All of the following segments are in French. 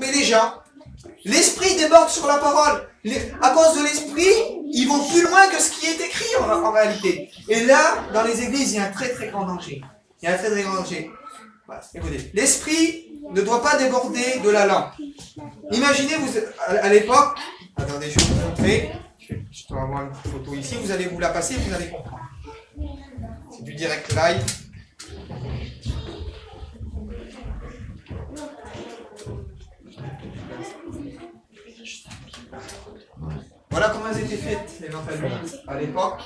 tromper les gens. L'esprit déborde sur la parole. À cause de l'esprit, ils vont plus loin que ce qui est écrit en réalité. Et là, dans les églises, il y a un très très grand danger. Il y a un très très grand danger. Voilà, écoutez, l'esprit ne doit pas déborder de la langue. Imaginez, vous à l'époque, attendez, je vais vous montrer. Je dois avoir une photo ici, vous allez vous la passer, vous allez comprendre. C'est du direct live. Voilà comment elles étaient faites, les lampes à l'huile, à l'époque.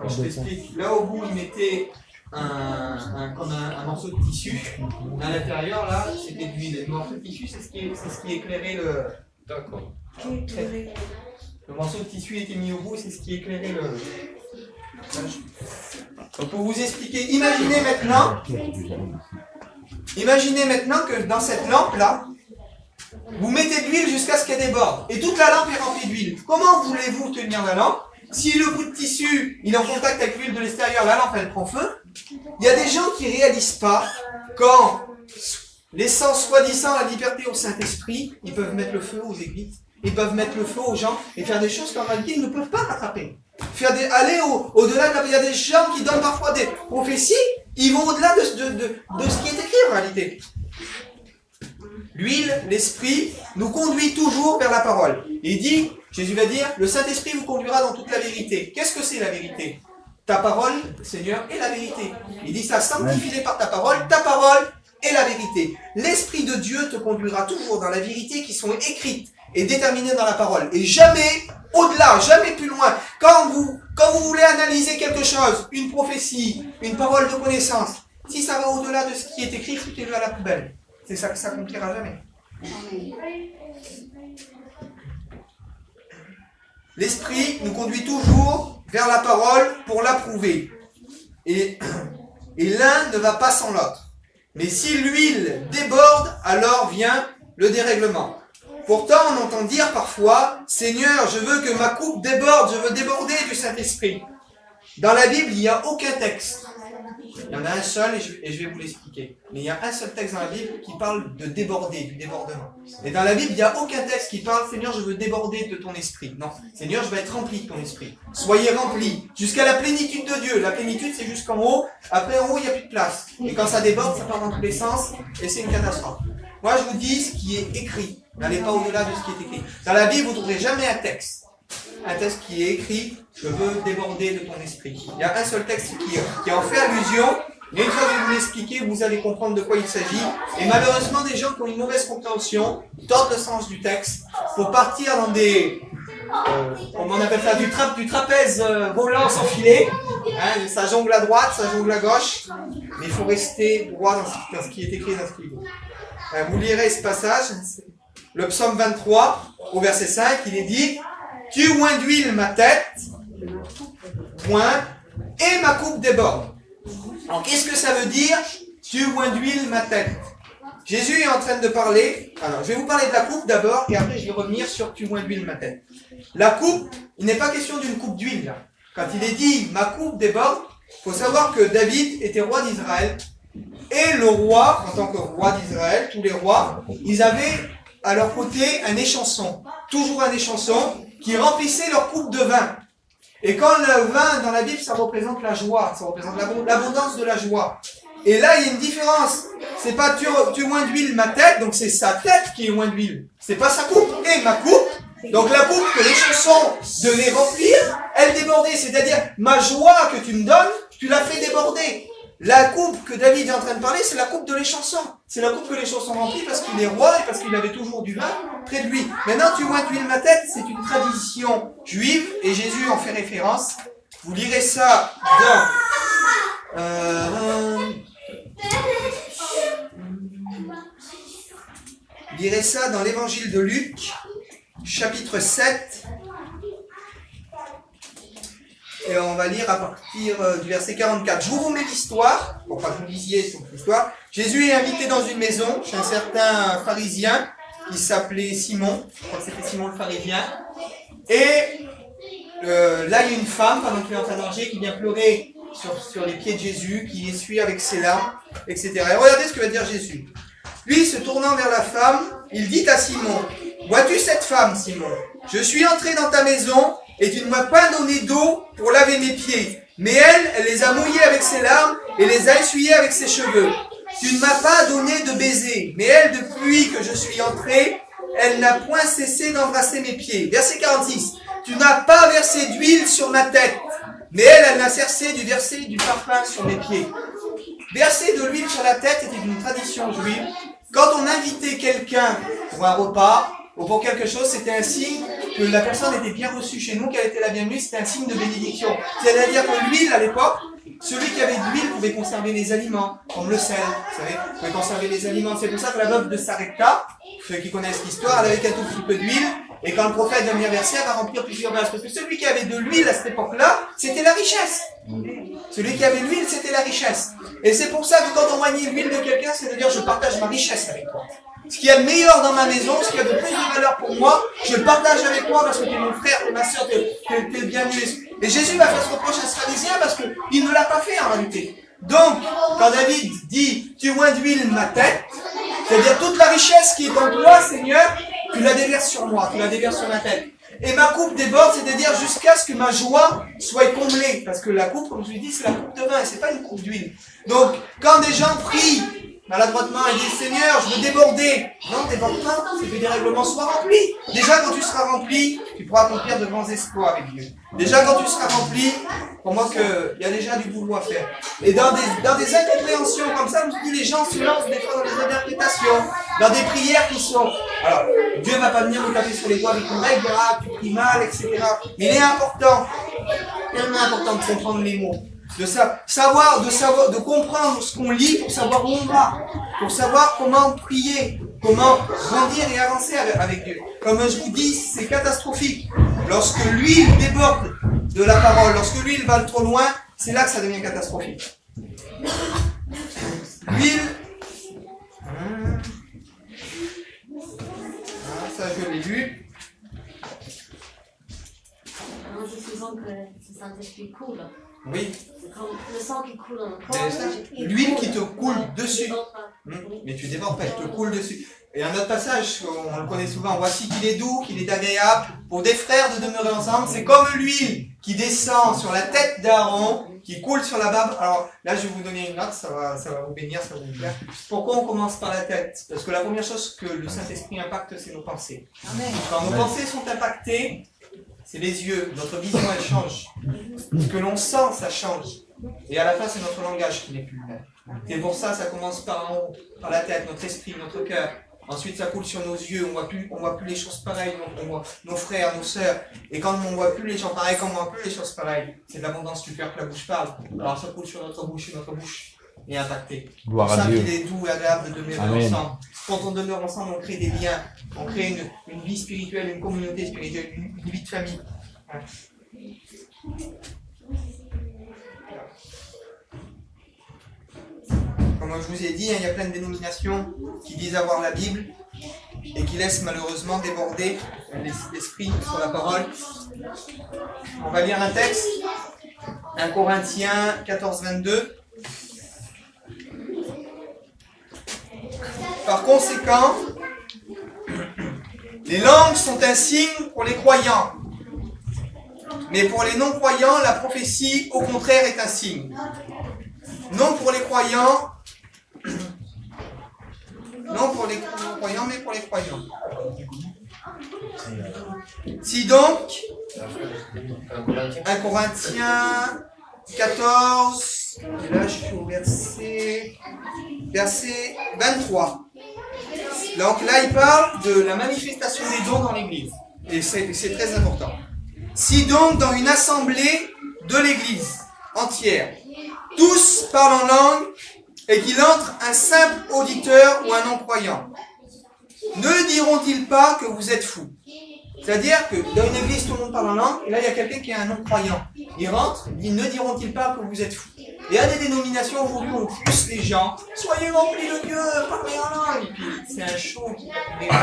Je t'explique. Là, au bout, ils mettaient un morceau de tissu. À l'intérieur, là, c'était de l'huile. Le morceau de tissu, c'est ce qui éclairait le... D'accord. Le morceau de tissu était mis au bout, c'est ce qui éclairait le... Donc, pour vous expliquer, imaginez maintenant que dans cette lampe-là, vous mettez de l'huile jusqu'à ce qu'elle déborde. Et toute la lampe est remplie d'huile. Comment voulez-vous tenir la lampe? Si le bout de tissu, il est en contact avec l'huile de l'extérieur, la lampe, elle prend feu. Il y a des gens qui ne réalisent pas quand l'essence soi-disant la liberté au Saint-Esprit, ils peuvent mettre le feu aux églises, ils peuvent mettre le feu aux gens et faire des choses qu'en réalité, ils ne peuvent pas rattraper. Aller au-delà il y a des gens qui donnent parfois des prophéties, ils vont au-delà de ce qui est écrit en réalité. L'huile, l'esprit, nous conduit toujours vers la parole. Il dit, Jésus va dire, le Saint-Esprit vous conduira dans toute la vérité. Qu'est-ce que c'est la vérité? Ta parole, Seigneur, est la vérité. Il dit ça, sanctifie-les par ta parole est la vérité. L'Esprit de Dieu te conduira toujours dans la vérité qui sont écrites et déterminées dans la parole. Et jamais au-delà, jamais plus loin. Quand vous voulez analyser quelque chose, une prophétie, une parole de connaissance, si ça va au-delà de ce qui est écrit, foutez-le à la poubelle. C'est ça que ça n'accomplira jamais. L'esprit nous conduit toujours vers la parole pour l'approuver. Et l'un ne va pas sans l'autre. Mais si l'huile déborde, alors vient le dérèglement. Pourtant, on entend dire parfois, Seigneur, je veux que ma coupe déborde, je veux déborder du Saint-Esprit. Dans la Bible, il n'y a aucun texte. Il y en a un seul et je vais vous l'expliquer. Mais il y a un seul texte dans la Bible qui parle de déborder, du débordement. Et dans la Bible, il n'y a aucun texte qui parle, Seigneur, je veux déborder de ton esprit. Non, Seigneur, je veux être rempli de ton esprit. Soyez remplis jusqu'à la plénitude de Dieu. La plénitude, c'est jusqu'en haut. Après, en haut, il n'y a plus de place. Et quand ça déborde, ça part dans tous les sens et c'est une catastrophe. Moi, je vous dis ce qui est écrit. N'allez pas au-delà de ce qui est écrit. Dans la Bible, vous ne trouverez jamais un texte qui est écrit, je veux déborder de ton esprit. Il y a un seul texte qui en fait allusion, mais une fois que je vais vous l'expliquer, vous allez comprendre de quoi il s'agit. Et malheureusement, des gens qui ont une mauvaise compréhension tordent le sens du texte pour partir dans des... comment on appelle ça, du trapèze volant sans filet. Hein, ça jongle à droite, ça jongle à gauche. Mais il faut rester droit dans ce qui est écrit dans ce livre. Vous lirez ce passage, le psaume 23, au verset 5, il est dit... Tu oins d'huile ma tête, point, et ma coupe déborde. Alors, qu'est-ce que ça veut dire, tu oins d'huile ma tête? Jésus est en train de parler, alors, je vais vous parler de la coupe d'abord, et après je vais revenir sur tu oins d'huile ma tête. La coupe, il n'est pas question d'une coupe d'huile, là. Quand il est dit, ma coupe déborde, il faut savoir que David était roi d'Israël, et le roi, en tant que roi d'Israël, tous les rois, ils avaient à leur côté un échanson, toujours un échanson, qui remplissaient leur coupe de vin. Et quand le vin, dans la Bible, ça représente la joie, ça représente l'abondance de la joie. Et là, il y a une différence. C'est pas tu oins d'huile ma tête, donc c'est sa tête qui est oint d'huile. C'est pas sa coupe. Et ma coupe, donc la coupe que les chansons devaient remplir, elle débordait. C'est-à-dire, ma joie que tu me donnes, tu l'as fait déborder. La coupe que David est en train de parler, c'est la coupe de les chansons. C'est la coupe que les chansons remplissent parce qu'il est roi et parce qu'il avait toujours du vin près de lui. Maintenant, tu oins d'huile ma tête, c'est une tradition juive et Jésus en fait référence. Vous lirez ça dans... vous lirez ça dans l'évangile de Luc, chapitre 7. Et on va lire à partir du verset 44. Je vous remets l'histoire, pour pas que vous lisiez sur l'histoire. Jésus est invité dans une maison chez un certain pharisien qui s'appelait Simon. Je crois que c'était Simon le pharisien. Et là, il y a une femme, pendant qu'il est en train de manger, qui vient pleurer sur les pieds de Jésus, qui les suit avec ses larmes, etc. Et regardez ce que va dire Jésus. Puis, se tournant vers la femme, il dit à Simon, « Vois-tu cette femme, Simon? Je suis entré dans ta maison et tu ne m'as pas donné d'eau pour laver mes pieds. Mais elle les a mouillés avec ses larmes et les a essuyés avec ses cheveux. Tu ne m'as pas donné de baiser. Mais elle, depuis que je suis entré, elle n'a point cessé d'embrasser mes pieds. » Verset 46. « Tu n'as pas versé d'huile sur ma tête. Mais elle n'a cessé de verser du parfum sur mes pieds. » Verser de l'huile sur la tête était une tradition juive. Quand on invitait quelqu'un pour un repas ou pour quelque chose, c'était un signe que la personne était bien reçue chez nous, qu'elle était la bienvenue, c'était un signe de bénédiction. C'est-à-dire que l'huile, à l'époque, celui qui avait de l'huile pouvait conserver les aliments, comme le sel, vous savez, pouvait conserver les aliments. C'est pour ça que la veuve de Sarepta, ceux qui connaissent l'histoire, elle avait qu'un tout petit peu d'huile, et quand le prophète va venir verser, elle va remplir plusieurs vases. Parce que celui qui avait de l'huile à cette époque-là, c'était la richesse. Celui qui avait de l'huile, c'était la richesse. Et c'est pour ça que quand on manie l'huile de quelqu'un, c'est de dire je partage ma richesse avec toi. Ce qu'il y a de meilleur dans ma maison, ce qu'il y a de plus de valeur pour moi, je le partage avec toi parce que tu es mon frère, tu es ma soeur, tu es bienvenu. Et Jésus va faire ce reproche à ce pharisien parce qu'il ne l'a pas fait en réalité. Donc, quand David dit « Tu oins d'huile ma tête », c'est-à-dire toute la richesse qui est en toi, Seigneur, tu la déverses sur moi, tu la déverses sur ma tête. Et ma coupe déborde, c'est-à-dire jusqu'à ce que ma joie soit comblée. Parce que la coupe, comme je l'ai dit, c'est la coupe de vin, c'est pas une coupe d'huile. Donc, quand des gens prient maladroitement et disent « Seigneur, je veux déborder », non, déborde pas, c'est que des règlements soient remplis. Déjà, quand tu seras rempli, tu pourras accomplir de grands exploits avec Dieu. Déjà, quand tu seras rempli, pour moi qu'il y a déjà du boulot à faire. Et dans des incompréhensions comme ça, je me dis, les gens se lancent des fois dans des interprétations, dans des prières qui sont... Alors, Dieu ne va pas venir nous taper sur les doigts avec une règle, ah, tu pries mal, etc. Mais il est important, tellement important de comprendre les mots. De comprendre ce qu'on lit pour savoir où on va, pour savoir comment prier, comment grandir et avancer avec Dieu. Comme je vous dis, c'est catastrophique. Lorsque l'huile déborde de la parole, lorsque l'huile va trop loin, c'est là que ça devient catastrophique. L'huile, ça je l'ai lu. On dit souvent que le Saint-Esprit coule. Oui. C'est comme le sang qui coule dans le corps. L'huile qui te coule dessus. Mais tu débordes pas, elle te coule dessus. Et un autre passage, on le connaît souvent, voici qu'il est doux, qu'il est agréable pour des frères de demeurer ensemble. C'est comme l'huile qui descend sur la tête d'Aaron, qui coule sur la barbe. Alors là, je vais vous donner une note, ça va vous bénir, ça va vous plaire. Pourquoi on commence par la tête? Parce que la première chose que le Saint-Esprit impacte, c'est nos pensées. Amen. Quand nos pensées sont impactées, c'est les yeux, notre vision elle change. Ce que l'on sent, ça change. Et à la fin, c'est notre langage qui n'est plus le même. C'est pour ça, ça commence par en haut, par la tête, notre esprit, notre cœur. Ensuite, ça coule sur nos yeux, on voit plus les choses pareilles, on voit nos frères, nos sœurs. Et quand on voit plus les gens pareils, quand on voit plus les choses pareilles, c'est de l'abondance du cœur que la bouche parle. Alors ça coule sur notre bouche et notre bouche est impactée. Gloire à Dieu. C'est ça qu'il est doux et agréable de demeurer ensemble. Quand on demeure ensemble, on crée des liens, on crée une vie spirituelle, une communauté spirituelle, une vie de famille. Comme je vous ai dit, il y a plein de dénominations qui disent avoir la Bible et qui laissent malheureusement déborder l'esprit sur la parole. On va lire un texte, 1 Corinthiens 14, 22. Par conséquent, les langues sont un signe pour les croyants. Mais pour les non-croyants, la prophétie, au contraire, est un signe. Non pour les croyants, non pour les non-croyants, mais pour les croyants. Si donc, 1 Corinthiens 14, et là je suis au verset 23. Donc là, il parle de la manifestation des dons dans l'Église. Et c'est très important. Si donc, dans une assemblée de l'Église entière, tous parlent en langue et qu'il entre un simple auditeur ou un non-croyant, ne diront-ils pas que vous êtes fous? C'est-à-dire que dans une église, tout le monde parle en langue, et là, il y a quelqu'un qui est un non-croyant. Il rentre, il dit, ne diront-ils pas que vous êtes fous? Et il y a des dénominations aujourd'hui où on pousse les gens, soyez remplis de Dieu, parlez en langue. Et puis, c'est un show qui va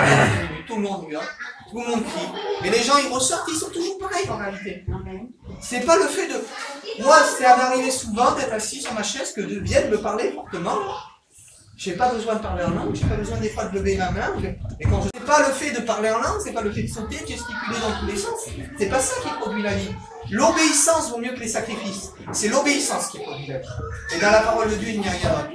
tout le monde hurle, tout le monde crie. Et les gens, ils ressortent, ils sont toujours pareils en réalité. C'est pas le fait de... Moi, c'est arrivé souvent d'être assis sur ma chaise que de viennent me parler fortement. j'ai pas besoin de parler en langue, j'ai pas besoin des fois de lever ma main. Et quand je sais pas le fait de parler en langue, c'est pas le fait de sauter, de gesticuler dans tous les sens. C'est pas ça qui produit la vie. L'obéissance vaut mieux que les sacrifices. C'est l'obéissance qui produit la vie. Et dans la parole de Dieu, il n'y a rien d'autre.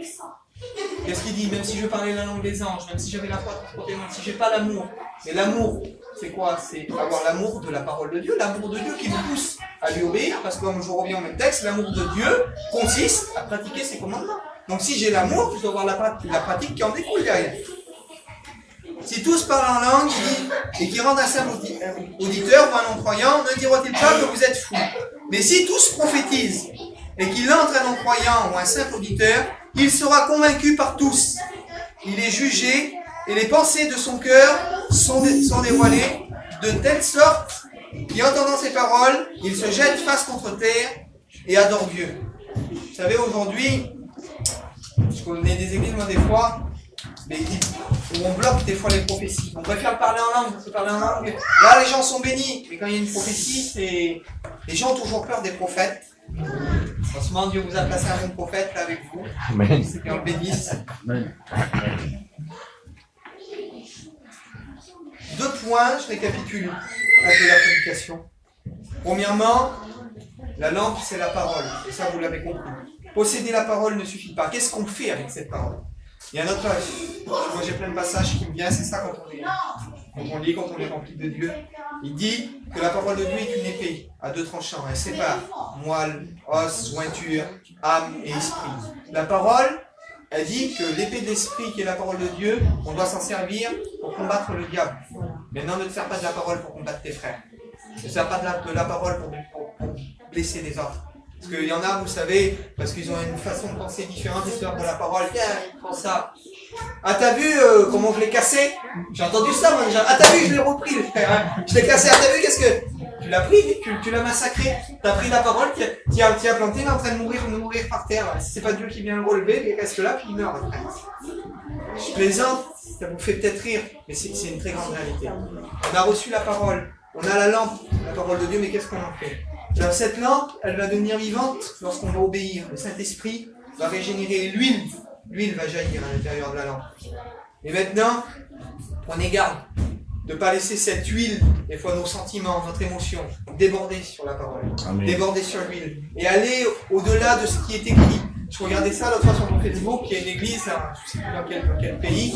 Qu'est-ce qu'il dit? Même si je parlais la langue des anges, même si j'avais la foi transportée, même si j'ai pas l'amour. Mais l'amour, c'est quoi? C'est avoir l'amour de la parole de Dieu, l'amour de Dieu qui nous pousse à lui obéir, parce que comme je reviens au même texte, l'amour de Dieu consiste à pratiquer ses commandements. Donc si j'ai l'amour, je dois avoir la pratique qui en découle derrière. Si tous parlent en langue et qui rendent un simple auditeur ou un non-croyant, ne dira-t-il pas que vous êtes fous? Mais si tous prophétisent et qu'il entre un non-croyant ou un simple auditeur, il sera convaincu par tous. Il est jugé et les pensées de son cœur sont dévoilées de telle sorte qu'en entendant ces paroles, il se jette face contre terre et adore Dieu. Vous savez, aujourd'hui, je connais des églises, moi, des fois, où on bloque des fois les prophéties. On préfère parler en langue, parce que parler en langue, là, les gens sont bénis. Mais quand il y a une prophétie, les gens ont toujours peur des prophètes. En ce moment, Dieu vous a placé un bon prophète là, avec vous. Amen. C'est qu'on le bénisse. Amen. 2 points, je récapitule un peu la prédication. Premièrement, la lampe, c'est la parole. Et ça, vous l'avez compris. Posséder la parole ne suffit pas. Qu'est-ce qu'on fait avec cette parole? Il y a un autre, moi j'ai plein de passages qui me viennent, c'est ça quand on lit, quand on est rempli de Dieu. Il dit que la parole de Dieu est une épée à 2 tranchants. Elle sépare moelle, os, jointure, âme et esprit. La parole, elle dit que l'épée de l'esprit qui est la parole de Dieu, on doit s'en servir pour combattre le diable. Maintenant, ne te sers pas de la parole pour combattre tes frères. Ne te sers pas de la parole pour blesser les autres. Parce qu'il y en a, vous savez, parce qu'ils ont une façon de penser différente, ils se servent de la parole. Tiens, prends ça. Ah, t'as vu comment je l'ai cassé? J'ai entendu ça, moi déjà. Ah, t'as vu, je l'ai repris, le frère. Hein. Je l'ai cassé. Ah, t'as vu, qu'est-ce que... Tu l'as pris, tu l'as massacré. T'as pris la parole, tu as planté, il est en train de mourir par terre. Si c'est pas Dieu qui vient le relever, il reste là, puis il meurt après. Je plaisante, ça vous fait peut-être rire, mais c'est une très grande réalité. On a reçu la parole, on a la lampe, la parole de Dieu, mais qu'est-ce qu'on en fait? Cette lampe, elle va devenir vivante lorsqu'on va obéir. Le Saint-Esprit va régénérer l'huile va jaillir à l'intérieur de la lampe. Et maintenant, prenez garde de ne pas laisser cette huile, des fois nos sentiments, notre émotion, déborder sur la parole, Amen. Déborder sur l'huile, et aller au-delà de ce qui est écrit. Je regardais ça l'autre fois sur mon Facebook, il y a une église, hein, je ne sais plus dans quel pays,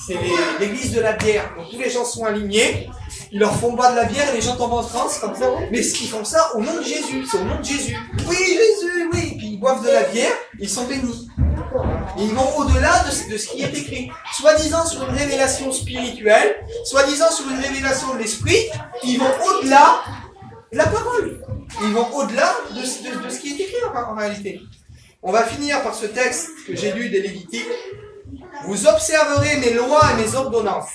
c'est l'église de la bière. Donc tous les gens sont alignés, ils leur font boire de la bière et les gens tombent en transe comme ça. Mais ils font ça au nom de Jésus, c'est au nom de Jésus. Oui, Jésus, oui. Et puis ils boivent de la bière, ils sont bénis. Et ils vont au-delà de ce qui est écrit. Soi-disant sur une révélation spirituelle, soi-disant sur une révélation de l'esprit, ils vont au-delà de la parole. Ils vont au-delà de ce qui est écrit en réalité. On va finir par ce texte que j'ai lu des Lévitiques. Vous observerez mes lois et mes ordonnances.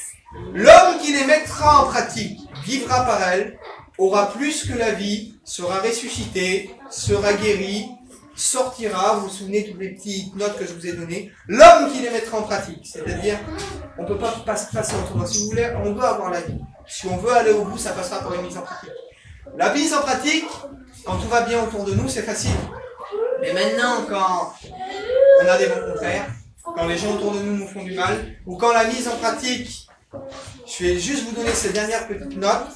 L'homme qui les mettra en pratique vivra par elles, aura plus que la vie, sera ressuscité, sera guéri, sortira, vous vous souvenez toutes les petites notes que je vous ai données, l'homme qui les mettra en pratique, c'est-à-dire, on ne peut pas passer autrement. Si vous voulez, on veut avoir la vie. Si on veut aller au bout, ça passera par une mise en pratique. La mise en pratique, quand tout va bien autour de nous, c'est facile. Mais maintenant, quand on a des bons contraires, quand les gens autour de nous nous font du mal, ou quand la mise en pratique, je vais juste vous donner ces dernières petites notes,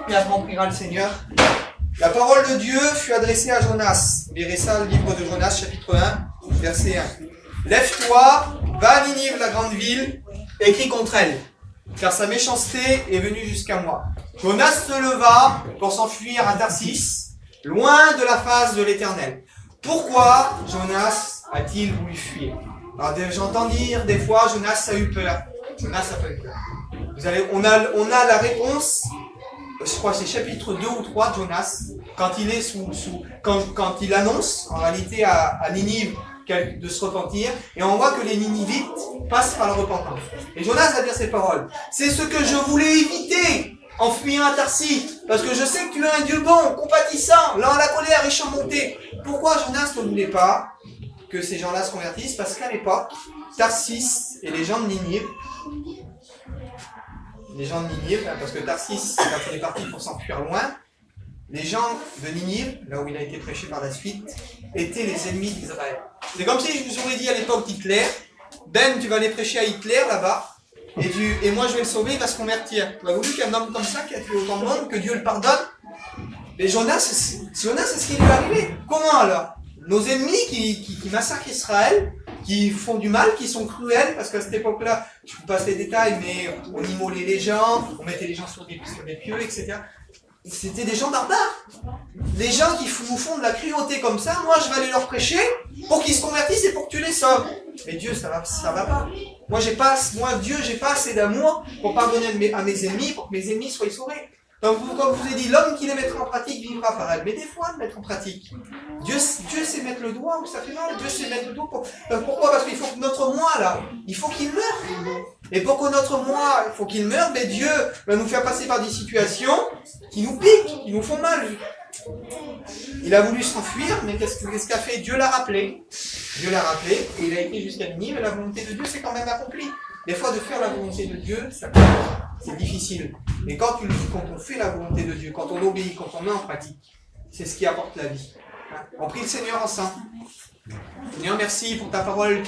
puis après on priera le Seigneur. La parole de Dieu fut adressée à Jonas. Vous lirez ça, le livre de Jonas, chapitre 1, verset 1. Lève-toi, va à Ninive, la grande ville, et crie contre elle, car sa méchanceté est venue jusqu'à moi. Jonas se leva pour s'enfuir à Tarsis, loin de la face de l'Éternel. Pourquoi Jonas a-t-il voulu fuir? Alors j'entends dire des fois Jonas a eu peur. Jonas a pas eu peur. On a la réponse, je crois que c'est chapitre 2 ou 3 de Jonas, quand il est quand il annonce en réalité à Ninive de se repentir, et on voit que les Ninivites passent par la repentance. Et Jonas va dire ces paroles. C'est ce que je voulais éviter en fuyant à Tarsis, parce que je sais que tu es un Dieu bon, compatissant, là la colère est surmontée. Pourquoi Jonas ne voulait pas que ces gens-là se convertissent? Parce qu'à l'époque, Tarsis et les gens de Ninive, parce que Tarsis, quand il est parti pour s'enfuir loin, les gens de Ninive, là où il a été prêché par la suite, étaient les ennemis d'Israël. C'est comme si je vous aurais dit à l'époque d'Hitler, Ben, tu vas aller prêcher à Hitler là-bas, et moi je vais le sauver, il va se convertir. Tu as voulu qu'un homme comme ça, qui a tué autant de monde, que Dieu le pardonne? Mais Jonas, c'est ce qui lui est arrivé. Comment alors? Nos ennemis qui massacrent Israël, qui font du mal, qui sont cruels, parce qu'à cette époque-là, je vous passe les détails, mais on immolait les gens, on mettait les gens sur des pieux, etc. C'était des gens barbares. Des gens qui nous font de la cruauté comme ça, moi je vais aller leur prêcher pour qu'ils se convertissent et pour que tu les sauves. Mais Dieu, ça va pas. Moi, Dieu, j'ai pas assez d'amour pour pardonner à mes ennemis, pour que mes ennemis soient sauvés. Donc, comme je vous ai dit, l'homme qui les mettra en pratique vivra par elle. Mais des fois, le mettre en pratique. Dieu sait mettre le doigt où ça fait mal. Dieu sait mettre le doigt pourquoi? Parce qu'il faut que notre moi, là, il faut qu'il meure. Et pour que notre moi, il faut qu'il meure, mais Dieu va nous faire passer par des situations qui nous piquent, qui nous font mal. Il a voulu s'enfuir, mais qu'est-ce qu'a fait? Dieu l'a rappelé. Dieu l'a rappelé, et il a été jusqu'à Ninive, mais la volonté de Dieu s'est quand même accomplie. Des fois, de faire la volonté de Dieu, c'est difficile. Mais quand on fait la volonté de Dieu, quand on obéit, quand on met en pratique, c'est ce qui apporte la vie. On prie le Seigneur ensemble. Seigneur, merci pour ta parole.